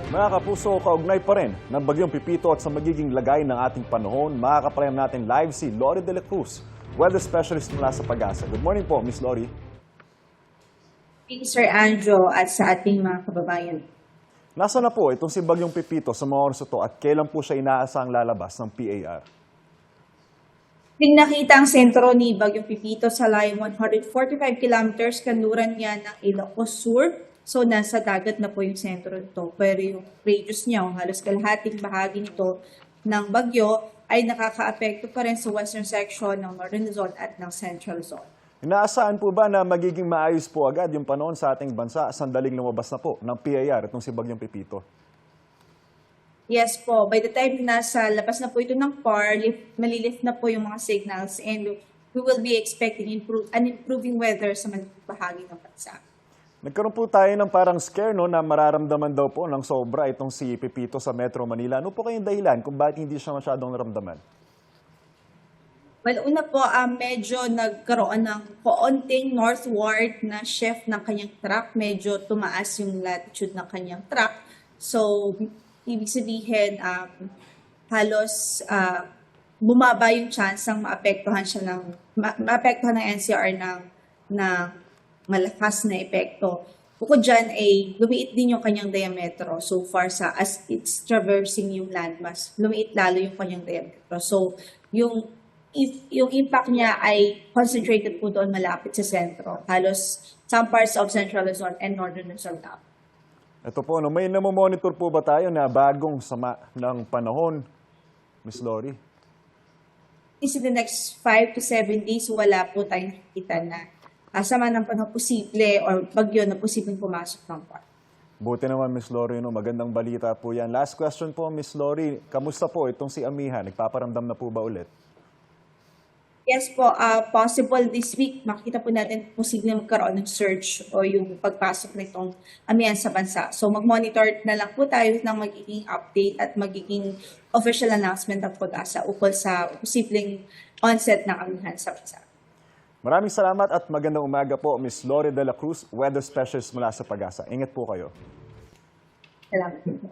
Mga kapuso, kaugnay pa rin ng bagyong Pipito at sa magiging lagay ng ating panahon, makakapalayam natin live si Lori De La Cruz, weather specialist mula sa Pag-asa. Good morning po, Miss Lori. Thank you, Sir Andrew, at sa ating mga kababayan. Nasaan na po itong si bagyong Pipito sa mga oras ito at kailan po siya inaasang lalabas ng PAR? Ting nakita ang sentro ni Bagyong Pipito sa layong 145 kilometers kanluran niya ng Ilocos Sur. So, nasa dagat na po yung sentro nito. Pero yung radius niya, o halos kalahating bahagi nito ng bagyo, ay nakaka-apekto pa rin sa western section ng Northern Luzon at ng Central Luzon. Inaasahan po ba na magiging maayos po agad yung panahon sa ating bansa sandaling lumabas na po ng PAR itong si bagyong Pipito? Yes po, by the time nasa labas na po ito ng PAR, malilift na po yung mga signals and we will be expecting an improving weather sa malaking bahagi ng bansa. Nagkaroon po tayo ng parang scare no, na mararamdaman daw po ng sobra itong si Pipito sa Metro Manila. Ano po kayong dahilan kung bakit hindi siya masyadong naramdaman? Well, una po, medyo nagkaroon ng kaunting northward na shift ng kanyang track. Medyo tumaas yung latitude ng kanyang track. So, ibig sabihin, halos bumaba yung chance ng maapektuhan ng NCR ng malakas na epekto. Bukod dyan ay lumiit din yung kanyang diametro so far as it's traversing yung landmass. Lumiit lalo yung kanyang diametro. So, yung impact niya ay concentrated po doon malapit sa sentro. Halos some parts of Central Luzon and Northern Luzon now. Ito po, no, may namomonitor po ba tayo na bagong sama ng panahon, Miss Lori? In the next 5 to 7 days, wala po tayong nakikita na sama ng panahon posible or bagyo na posibleng pumasok ng PAR. Buti naman, Miss Lori, no, magandang balita po yan. Last question po, Miss Lori, kamusta po itong si Amihan? Nagpaparamdam na po ba ulit? Yes po, possible this week, makita po natin posibleng magkaroon ng surge o yung pagpasok nitong amihan sa bansa. So mag-monitor na lang po tayo ng magiging update at magiging official announcement ng Pag-asa ukol sa posibleng onset ng amihan sa bansa. Maraming salamat at magandang umaga po, Miss Lori De La Cruz, weather specialist mula sa Pag-asa. Ingat po kayo. Salamat po.